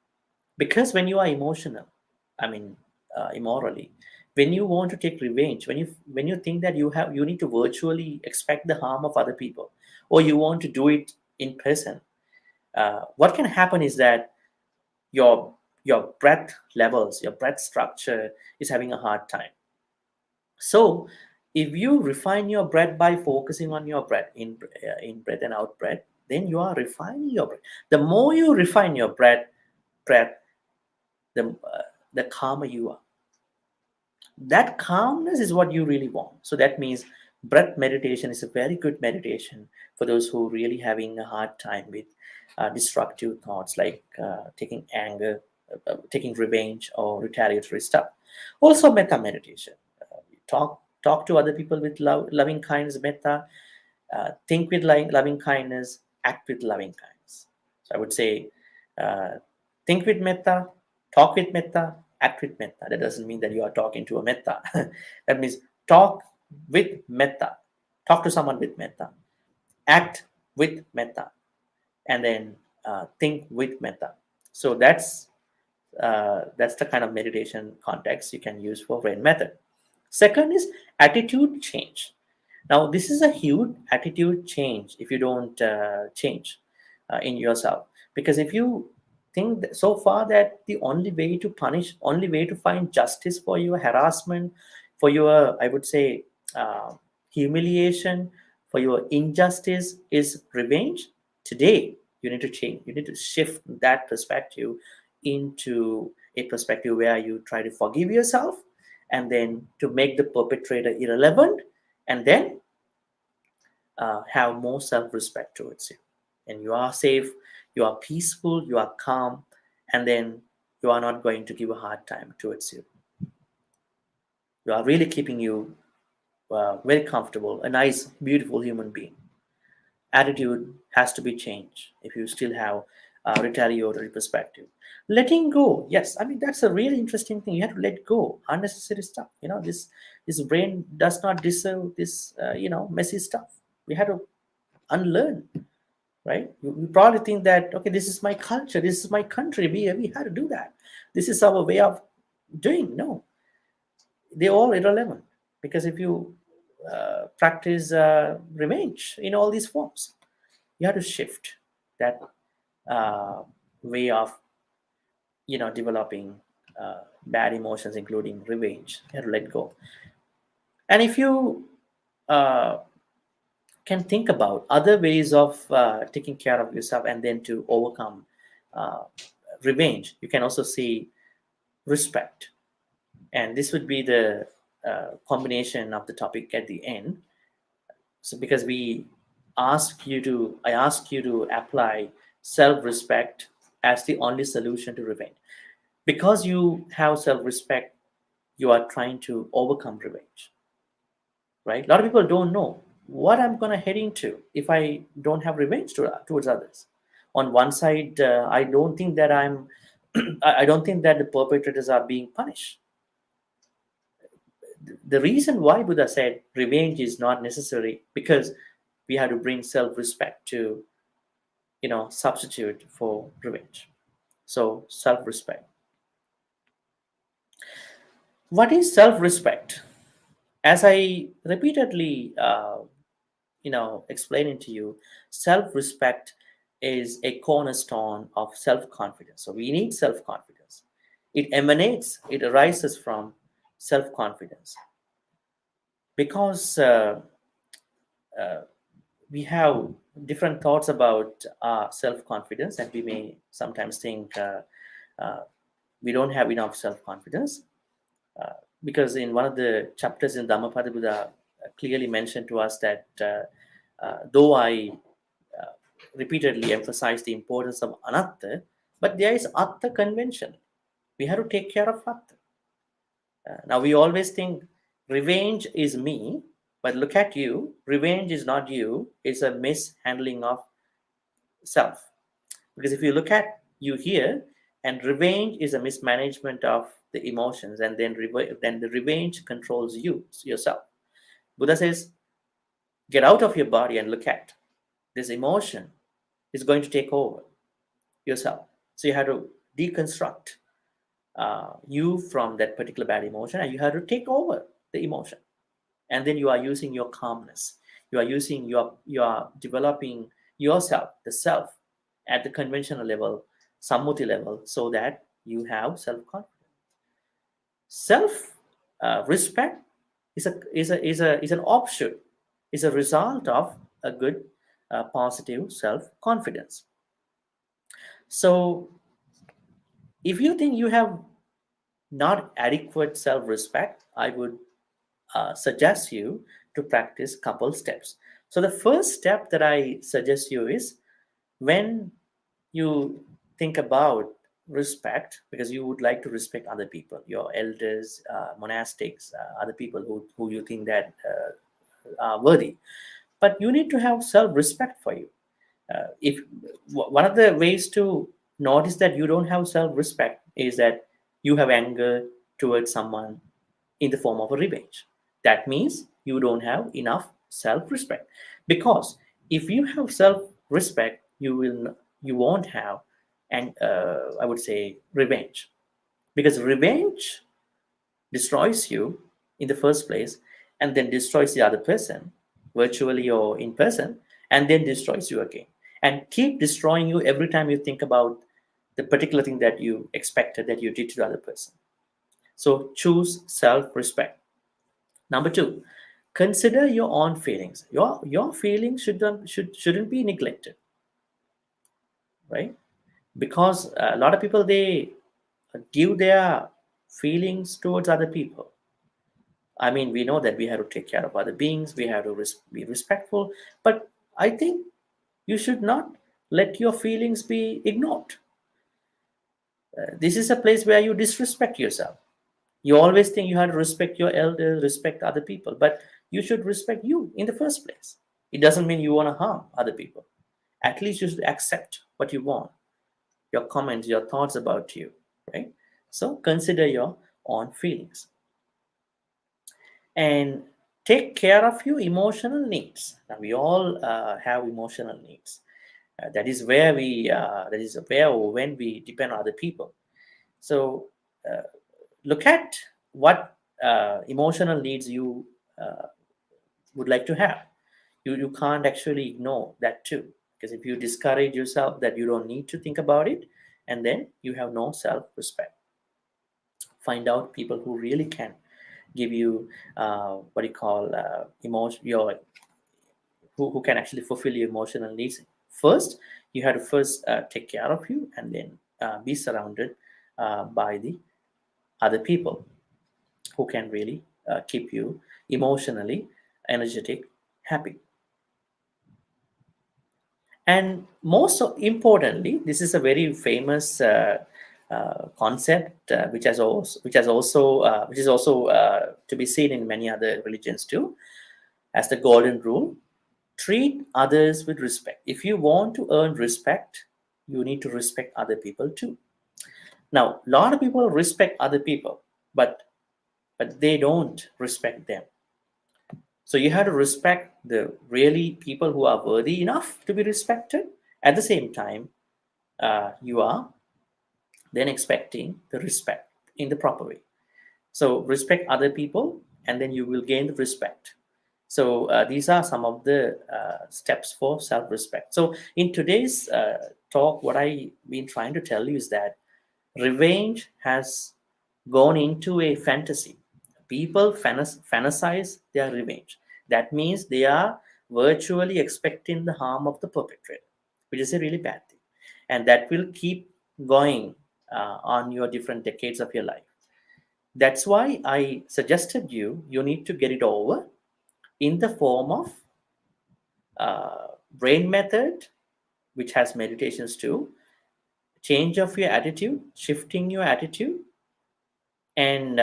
Because when you are emotional, I mean, immorally, when you want to take revenge, when you think that you need to virtually expect the harm of other people, or you want to do it in person, what can happen is that your your breath levels, your breath structure is having a hard time. So if you refine your breath by focusing on your breath, in breath and out breath, then you are refining your breath. The more you refine your breath, the calmer you are. That calmness is what you really want. So that means breath meditation is a very good meditation for those who really having a hard time with destructive thoughts like taking anger, taking revenge, or retaliatory stuff. Also, metta meditation. Talk to other people with loving kindness, metta. Think with loving kindness, act with loving kindness. So I would say, uh, think with metta, talk with metta, act with metta. That doesn't mean that you are talking to a metta. That means talk with metta, talk to someone with metta, act with metta, and then think with metta. So that's the kind of meditation context you can use for rain method. Second is attitude change. Now, this is a huge attitude change if you don't change in yourself. Because if you think so far that the only way to punish, only way to find justice for your harassment, for your, I would say, uh, humiliation, for your injustice is revenge, today you need to change. You need to shift that perspective into a perspective where you try to forgive yourself and then to make the perpetrator irrelevant, and then have more self-respect towards you, and you are safe, you are peaceful, you are calm, and then you are not going to give a hard time towards you. You are really keeping you very comfortable, a nice beautiful human being. Attitude has to be changed if you still have a retaliatory perspective. Letting go, yes, I mean that's a really interesting thing. You have to let go unnecessary stuff. This brain does not deserve this messy stuff. We have to unlearn, right? You probably think that, okay, this is my culture, this is my country, we had to do that, this is our way of doing. No, they're all irrelevant, because if you practice revenge in all these forms, you have to shift that uh, way of developing bad emotions, including revenge. You have to let go. And if you uh, can think about other ways of taking care of yourself and then to overcome uh, revenge, you can also see respect. And this would be the combination of the topic at the end. So because I ask you to apply self-respect as the only solution to revenge. Because you have self-respect, you are trying to overcome revenge, right? A lot of people don't know what I'm going to head into if I don't have revenge towards others. On one side, I don't think that I don't think that the perpetrators are being punished. the reason why Buddha said revenge is not necessary, because we have to bring self-respect to, substitute for revenge. So self-respect. What is self-respect? As I repeatedly, explaining to you, self-respect is a cornerstone of self-confidence. So we need self-confidence. It arises from self-confidence, because we have different thoughts about self-confidence, and we may sometimes think uh, we don't have enough self-confidence, because in one of the chapters in Dhammapada, Buddha clearly mentioned to us that though I repeatedly emphasize the importance of anatta, but there is atta convention. We have to take care of atta. Now we always think revenge is me, but look at you. Revenge is not you. It's a mishandling of self. Because if you look at you here, and revenge is a mismanagement of the emotions, and then the revenge controls yourself. Buddha says, get out of your body and look at this emotion is going to take over yourself. So you have to deconstruct you from that particular bad emotion, and you have to take over the emotion. And then you are using your calmness. You are developing yourself, the self, at the conventional level, sammuti level, so that you have self-confidence. Self respect is an offshoot, is a result of a good positive self-confidence. So if you think you have not adequate self-respect, I would suggest you to practice couple steps. So the first step that I suggest you is, when you think about respect, because you would like to respect other people, your elders, monastics, other people who you think that are worthy, but you need to have self-respect for you. If one of the ways to notice that you don't have self-respect is that you have anger towards someone in the form of a revenge. That means you don't have enough self-respect. Because if you have self-respect, you won't have, and I would say, revenge. Because revenge destroys you in the first place, and then destroys the other person, virtually or in person, and then destroys you again, and keep destroying you every time you think about the particular thing that you expected that you did to the other person. So choose self-respect. Number two, consider your own feelings. Your feelings shouldn't be neglected, right? Because a lot of people, they give their feelings towards other people. I mean, we know that we have to take care of other beings, we have to be respectful, but I think you should not let your feelings be ignored. This is a place where you disrespect yourself. You always think you have to respect your elders, respect other people, but you should respect you in the first place. It doesn't mean you want to harm other people. At least you should accept what you want, your comments, your thoughts about you, right? So consider your own feelings and take care of your emotional needs. Now, we all have emotional needs. That is where or when we depend on other people. So look at what emotional needs you would like to have. You can't actually ignore that too, because if you discourage yourself that you don't need to think about it, and then you have no self-respect. Find out people who really can give you what you call emotion, who can actually fulfill your emotional needs. First, you have to first take care of you, and then be surrounded by the other people who can really keep you emotionally energetic, happy. And most importantly, this is a very famous concept, which is also to be seen in many other religions too, as the golden rule: treat others with respect. If you want to earn respect, you need to respect other people too. Now, a lot of people respect other people, but but they don't respect them. So you have to respect the really people who are worthy enough to be respected. At the same time, you are then expecting the respect in the proper way. So respect other people, and then you will gain the respect. So these are some of the steps for self-respect. So in today's talk, what I've been trying to tell you is that revenge has gone into a fantasy. People fantasize their revenge. That means they are virtually expecting the harm of the perpetrator, which is a really bad thing. And that will keep going on your different decades of your life. That's why I suggested you need to get it over in the form of brain method, which has meditations too, change of your attitude, shifting your attitude, and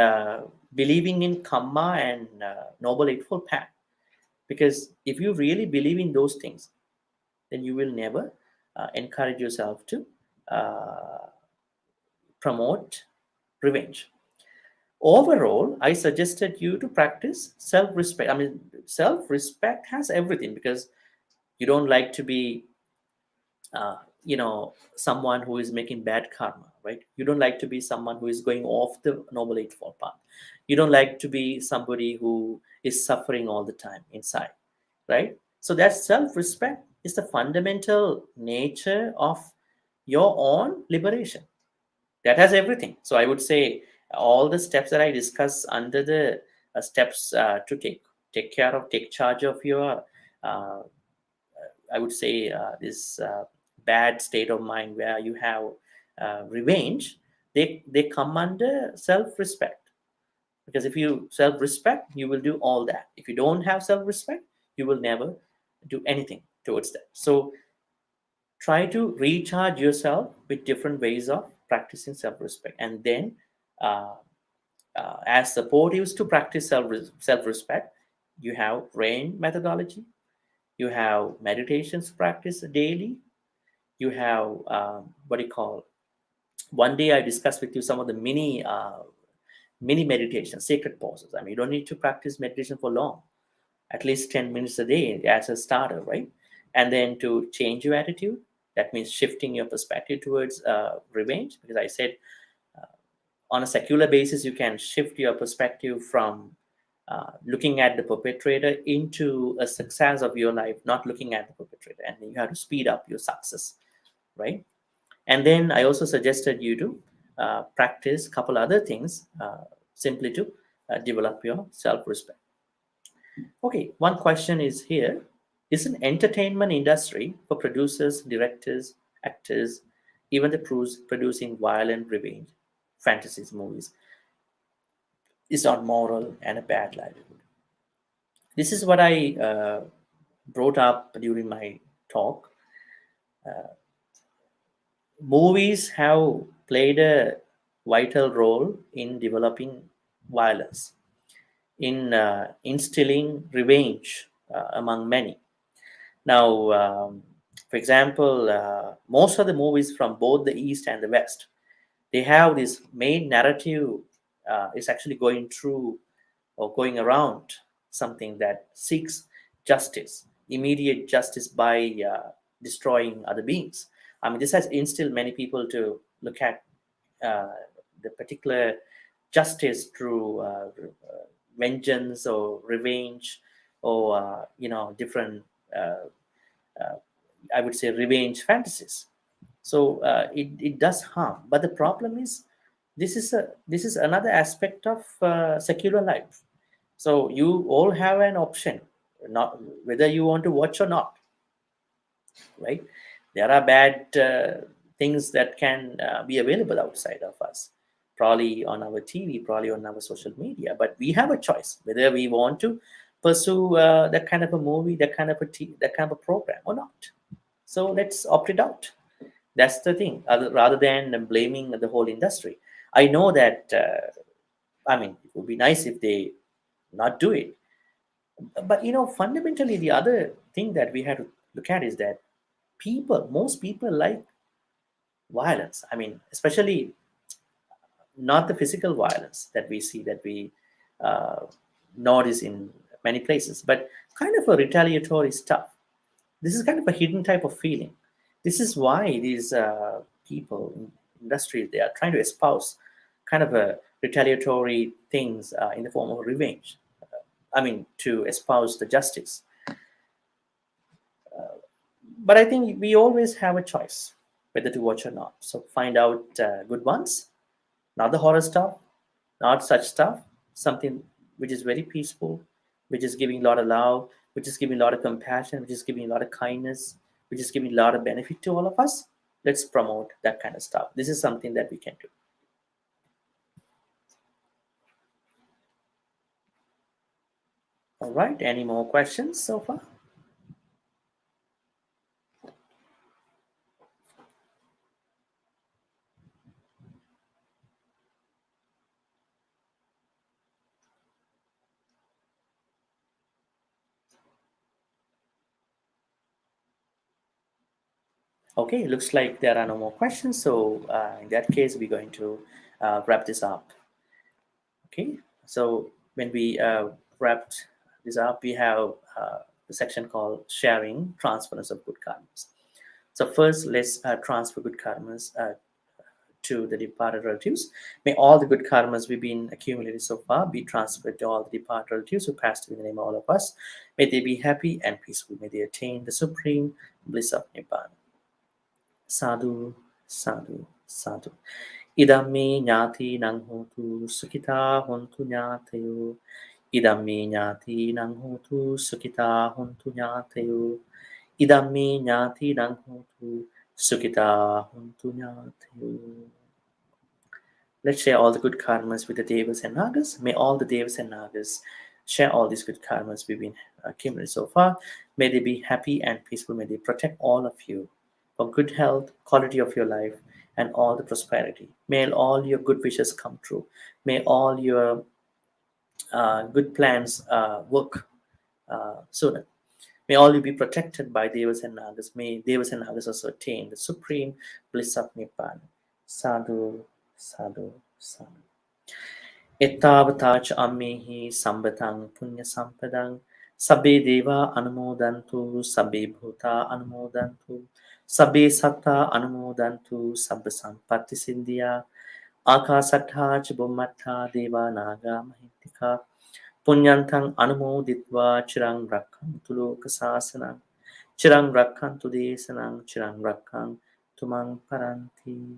believing in karma and noble eightfold path. Because if you really believe in those things, then you will never encourage yourself to uh, promote revenge. Overall, I suggested you to practice self-respect. I mean, self-respect has everything, because you don't like to be someone who is making bad karma, right? You don't like to be someone who is going off the noble eightfold path. You don't like to be somebody who is suffering all the time inside, right? So that self-respect is the fundamental nature of your own liberation. That has everything. So I would say all the steps that I discuss under the steps to take care of, take charge of your uh, I would say this bad state of mind where you have revenge, they come under self-respect. Because if you self-respect, you will do all that. If you don't have self-respect, you will never do anything towards that. So try to recharge yourself with different ways of practicing self-respect, and then uh, as supportives to practice self-respect, you have rain methodology, you have meditations practice daily, you have what do you call, one day I discussed with you some of the mini meditation sacred pauses. I mean, you don't need to practice meditation for long, at least 10 minutes a day as a starter, right? And then to change your attitude, that means shifting your perspective towards revenge, because I said on a secular basis you can shift your perspective from looking at the perpetrator into a success of your life, not looking at the perpetrator, and then you have to speed up your success, right? And then I also suggested you to practice a couple other things simply to develop your self-respect. Okay, one question is here: is an entertainment industry for producers, directors, actors, even the crews producing violent revenge fantasies movies is not moral and a bad livelihood? This is what I brought up during my talk. Movies have played a vital role in developing violence, in instilling revenge among many. Now, for example, most of the movies from both the East and the West, they have this main narrative is actually going through or going around something that seeks justice, immediate justice by destroying other beings. I mean, this has instilled many people to look at uh, the particular justice through vengeance or revenge, or different uh, I would say revenge fantasies. So it does harm, but the problem is this is another aspect of secular life. So you all have an option, not whether you want to watch or not, right? There are bad things that can be available outside of us, probably on our TV, probably on our social media, but we have a choice whether we want to pursue that kind of a movie, that kind of a program or not. So let's opt it out. That's the thing. Rather than blaming the whole industry, I know that. I mean, it would be nice if they not do it. But fundamentally, the other thing that we have to look at is that most people like violence. I mean, especially not the physical violence that we see, that we uh, notice in many places, but kind of a retaliatory stuff. This is kind of a hidden type of feeling. This is why these people in industry, they are trying to espouse kind of a retaliatory things in the form of revenge. I mean, to espouse the justice. But I think we always have a choice whether to watch or not. So find out good ones, not the horror stuff, not such stuff, something which is very peaceful, which is giving a lot of love, which is giving a lot of compassion, which is giving a lot of kindness, which is giving a lot of benefit to all of us. Let's promote that kind of stuff. This is something that we can do. All right. Any more questions so far? Okay, looks like there are no more questions. So in that case, we're going to wrap this up. Okay, so when we wrapped this up, we have the section called sharing transference of good karmas. So first, let's transfer good karmas to the departed relatives. May all the good karmas we've been accumulated so far be transferred to all the departed relatives who passed away in the name of all of us. May they be happy and peaceful. May they attain the supreme bliss of Nibbana. Sadhu, sadhu, sadhu. Idammi nyati nang hotu sukita hontu nyatayo. Idammi nyati nang hotu sukita hontu nyatayo. Idammi nyati nang hotu sukita hontu nyatayo. Let's share all the good karmas with the Devas and Nagas. May all the Devas and Nagas share all these good karmas we've been accumulating so far. May they be happy and peaceful. May they protect all of you for good health, quality of your life, and all the prosperity. May all your good wishes come true. May all your good plans work sooner. May all you be protected by Devas and Nagas. May Devas and Nagas also attain the supreme bliss of Nibbana. Sadhu, sadhu, sadhu. Ettavatacha ammehi sambatang punya sampadang sabbe deva anumodantu sabbe bhuta anumodantu sabbe satta anumodantu sabba sampatti sindhya akasattha ch bummattha deva naga mahitika punyantang anumoditva chirang rakkantu lokasasanang chirang rakkantu desanang chirang rakkantu mang paranti.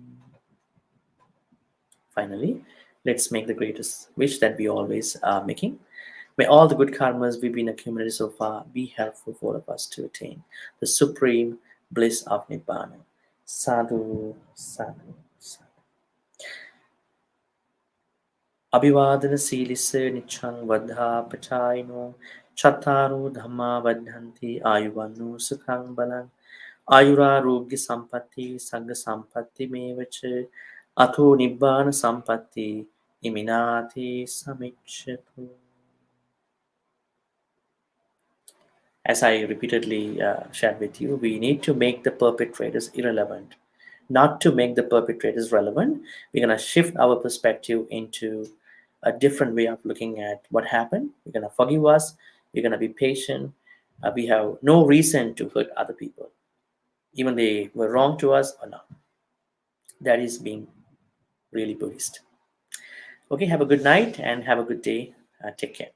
Finally, let's make the greatest wish that we always are making. May all the good karmas we've been accumulated so far be helpful for all of us to attain the supreme bliss of Nibbana. Sadhu, sadhu, sadhu. Abhivadana silisse nichang vadha pachayino chataru dhamma vadhanti ayuvannu sukhang balang ayurarogya sampatti sagga sampatti mevache atho nibbana sampatti iminati samichyatu. As I repeatedly shared with you, we need to make the perpetrators irrelevant. Not to make the perpetrators relevant, we're going to shift our perspective into a different way of looking at what happened. We're going to forgive us. We're going to be patient. We have no reason to hurt other people, even they were wrong to us or not. That is being really Buddhist. Okay, have a good night and have a good day. Take care.